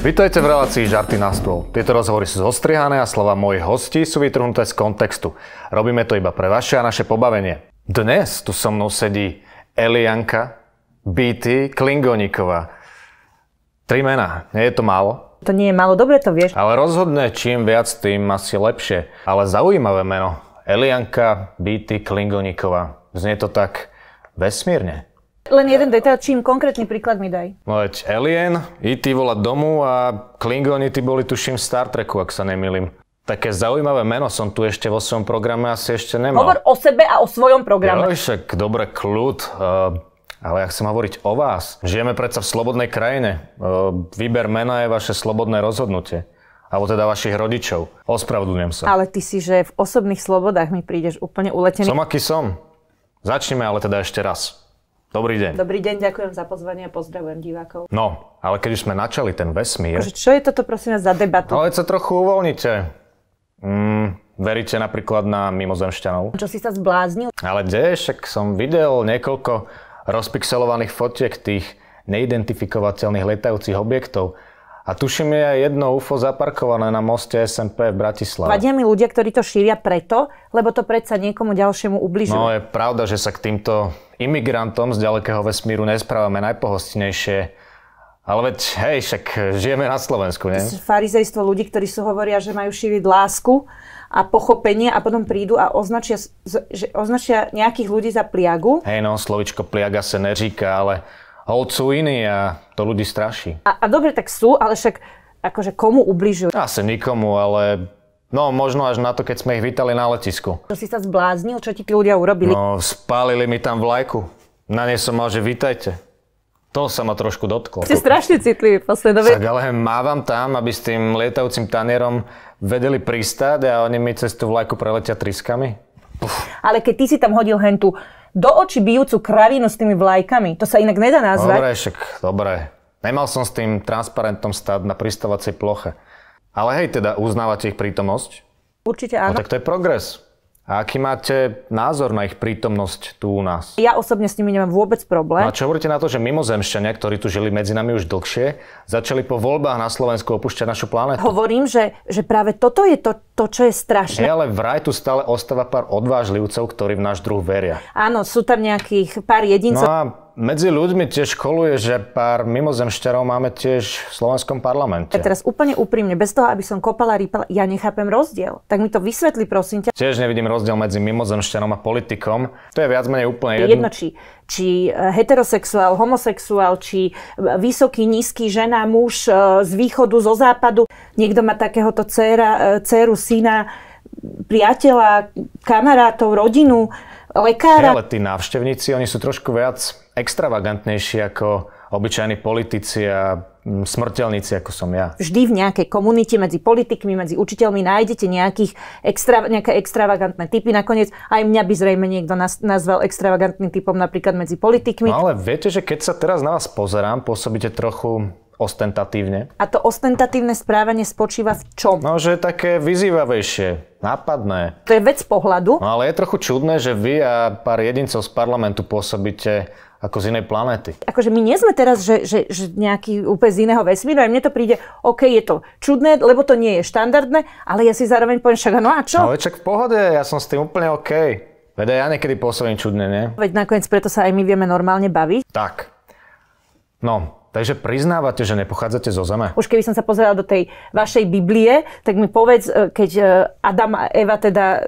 Vítajte v relácii Žarty na stôl. Tieto rozhovory sú zostrihané a slova mojich hostí sú vytrhnuté z kontextu. Robíme to iba pre vaše a naše pobavenie. Dnes tu so mnou sedí Elianka BT Klingoníková. 3 mená, nie je to málo? To nie je málo, dobre to vieš. Ale rozhodne čím viac, tým asi lepšie. Ale zaujímavé meno. Elianka BT Klingoníková. Znie to tak vesmírne. Len jeden detail, čím konkrétny príklad mi daj. No veď Alien, E.T. volať domu a Klingoni tí boli tuším v Star Treku, ak sa nemýlim. Také zaujímavé meno som tu ešte vo svojom programe asi ešte nemal. Hovor o sebe a o svojom programe. Však dobre, kľud. Ale ja chcem hovoriť o vás. Žijeme predsa v slobodnej krajine. Výber mena je vaše slobodné rozhodnutie. Alebo teda vašich rodičov. Ospravedlňujem sa. Ale ty si, že v osobných slobodách mi prídeš úplne uletený. Som aký som. Začneme ale teda ešte raz. Dobrý deň. Dobrý deň, ďakujem za pozvanie a pozdravujem divákov. No, ale keď už sme načali ten vesmír... Čo je toto, prosím vás, za debatu? Ale sa trochu uvoľnite. Veríte napríklad na mimozemšťanov? Čo si sa zbláznil? Ale kde? Však som videl niekoľko rozpixelovaných fotiek tých neidentifikovateľných lietajúcich objektov. A tuším je aj jedno UFO zaparkované na moste SMP v Bratislave. Vadia mi ľudia, ktorí to šíria preto, lebo to predsa niekomu ďalšiemu ubližuje. No je pravda, že sa k týmto imigrantom z ďalekého vesmíru nesprávame najpohostinejšie. Ale veď, hej, však žijeme na Slovensku, nie? Farizejstvo ľudí, ktorí sú hovoria, že majú šíriť lásku a pochopenie a potom prídu a označia nejakých ľudí za pliagu. Hej no, slovičko pliaga sa neříka, ale hold sú iní a to ľudí straší. A dobre, tak sú, ale však akože komu ubližujú? Asi nikomu, ale no možno až na to, keď sme ich vítali na letisku. Čo si sa zbláznil? Čo ti tí ľudia urobili? No, spálili mi tam vlajku. Na nej som mal, že vítajte. To sa ma trošku dotklo. Ste strašne citliví posledové. Tak ale mávam tam, aby s tým lietajúcim tanierom vedeli pristáť a oni mi cez tú vlajku preletia triskami. Ale keď ty si tam hodil hentu do očí bijúcu kravínu s tými vlajkami, to sa inak nedá nazvať. Dobre, však dobre. Nemal som s tým transparentom stáť na pristávacej ploche. Ale hej, teda uznávate ich prítomnosť? Určite áno. No tak to je progres. A aký máte názor na ich prítomnosť tu u nás? Ja osobne s nimi nemám vôbec problém. No a čo hovoríte na to, že mimozemšťania, ktorí tu žili medzi nami už dlhšie, začali po voľbách na Slovensku opúšťať našu planetu? Hovorím, že práve toto je to, čo je strašné. Ale vraj tu stále ostáva pár odvážlivcov, ktorí v náš druh veria. Áno, sú tam nejakých pár jedincov. No a medzi ľuďmi tiež koluje, že pár mimozemšťanov máme tiež v slovenskom parlamente. Tak teraz úplne úprimne, bez toho, aby som kopala, rýpala, ja nechápem rozdiel. Tak mi to vysvetli, prosím ťa. Tiež nevidím rozdiel medzi mimozemšťanom a politikom. To je viac menej úplne jedno. Či heterosexuál, homosexuál, či vysoký, nízky, žena, muž z východu, zo západu. Niekto má takéhoto dcéru, syna, priateľa, kamarátov, rodinu, lekára. Ale tí návštevníci, oni sú trošku viac extravagantnejší ako obyčajní politici a smrteľníci, ako som ja. Vždy v nejakej komunite medzi politikmi, medzi učiteľmi nájdete nejaké extravagantné typy. Nakoniec aj mňa by zrejme niekto nazval extravagantným typom napríklad medzi politikmi. No ale viete, že keď sa teraz na vás pozerám, pôsobíte trochu ostentatívne. A to ostentatívne správanie spočíva v čom? No, že je také vyzývavejšie, nápadné. To je vec pohľadu. No ale je trochu čudné, že vy a pár jedincov z parlamentu pôsobíte ako z inej planéty. Akože my nie sme teraz, že nejaký úplne z iného vesmíru, a mne to príde, OK, je to čudné, lebo to nie je štandardné, ale ja si zároveň poviem, však no a čo? No však v pohode, ja som s tým úplne OK. Veď ja niekedy pôsobím čudne, nie? Veď nakoniec preto sa aj my vieme normálne baviť. Tak. No, takže priznávate, že nepochádzate zo Zeme? Už keby som sa pozerala do tej vašej Biblie, tak mi povedz, keď Adam a Eva teda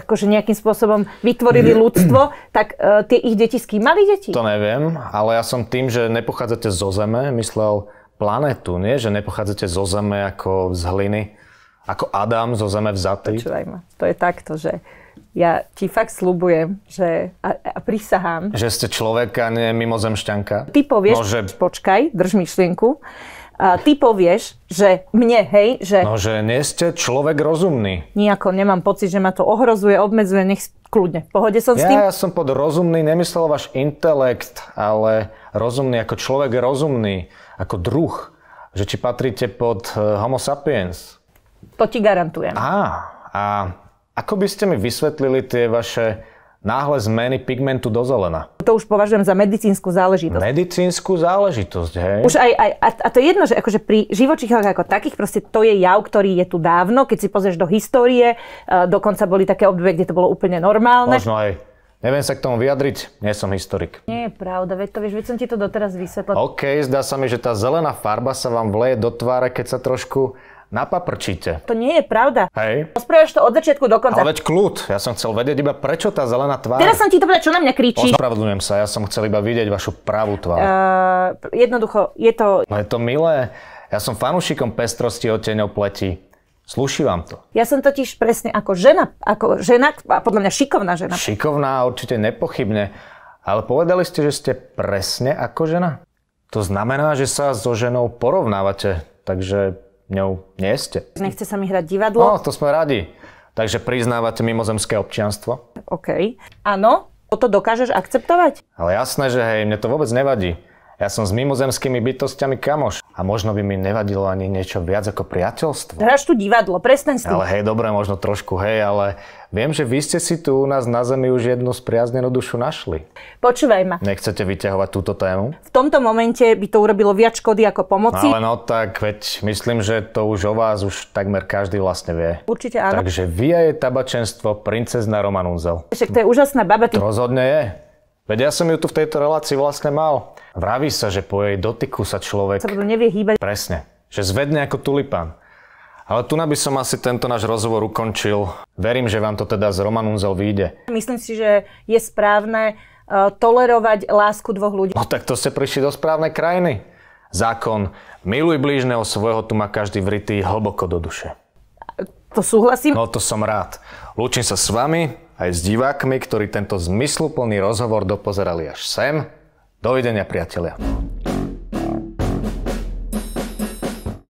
akože nejakým spôsobom vytvorili ľudstvo, tak tie ich deti s kým mali deti? To neviem, ale ja som tým, že nepochádzate zo Zeme, myslel planetu, nie? Že nepochádzate zo Zeme ako z hliny, ako Adam zo Zeme vzatý. Počúvaj ma, to je takto, že ja ti fakt sľubujem, že a prisahám. Že ste človek a nie mimozemšťanka. Ty povieš, počkaj, drž myšlienku. Ty povieš, že mne, hej, že... No, že nie ste človek rozumný. Nijako nemám pocit, že ma to ohrozuje, obmedzuje, nech kľudne. V pohode som s tým? Ja som pod rozumný nemyslel váš intelekt, ale rozumný ako človek rozumný, ako druh. Že či patríte pod Homo sapiens. To ti garantujem. A ako by ste mi vysvetlili tie vaše náhle zmeny pigmentu do zelena. To už považujem za medicínsku záležitosť. Medicínsku záležitosť, hej? Už a to je jedno, že akože pri živočíchoch ako takých proste to je jav, ktorý je tu dávno. Keď si pozrieš do histórie, dokonca boli také obdobie, kde to bolo úplne normálne. Možno aj. Neviem sa k tomu vyjadriť, nie som historik. Nie je pravda, veď som ti to doteraz vysvetlila. OK, zdá sa mi, že tá zelená farba sa vám vleje do tváre, keď sa trošku napaprčíte. To nie je pravda. Hej. Rozprávaš to od začiatku do konca. Ale veď kľud, ja som chcel vedieť iba prečo tá zelená tvár. Teraz som ti to povedal, čo na mňa kričíš. Ospravedlňujem sa, ja som chcel iba vidieť vašu pravú tvár. Jednoducho, je to... No je to milé, ja som fanúšikom pestrosti odtieňov pleti. Slúši vám to. Ja som totiž presne ako žena, a podľa mňa šikovná žena. Šikovná, určite nepochybne. Ale povedali ste, že ste presne ako žena? To znamená, že sa so ženou porovnávate, takže ňou nie ste. Nechce sa mi hrať divadlo? No, to sme radi. Takže priznávate mimozemské občianstvo? OK. Áno, to dokážeš akceptovať? Ale jasné, že hej, mne to vôbec nevadí. Ja som s mimozemskými bytostiami kamoš. A možno by mi nevadilo ani niečo viac ako priateľstvo. Hráš tu divadlo, prestaň s tým. Ale hej, dobre, možno trošku, hej, ale viem, že vy ste si tu u nás na Zemi už jednu spriaznenú dušu našli. Počúvaj ma. Nechcete vyťahovať túto tému? V tomto momente by to urobilo viac škody ako pomoci. Ale no tak, veď myslím, že to už o vás už takmer každý vlastne vie. Určite áno. Takže vy a jej tabačenstvo, princezna Romanunzel. Však to je úžasná baba. To rozhodne je. Veď ja som ju tu v tejto relácii vlastne mal. Vraví sa, že po jej dotyku sa človek... Sa nevie hýbať. Presne. Že zvedne ako tulipán. Ale tu by som asi tento náš rozhovor ukončil. Verím, že vám to teda z Romanunzel vyjde. Myslím si, že je správne tolerovať lásku dvoch ľudí. No tak to ste prišli do správnej krajiny. Zákon miluj blížneho svojho tu má každý vrytý hlboko do duše. To súhlasím. No to som rád. Lúčim sa s vami aj s divákmi, ktorí tento zmysluplný rozhovor dopozerali až sem. Dovidenia, priatelia.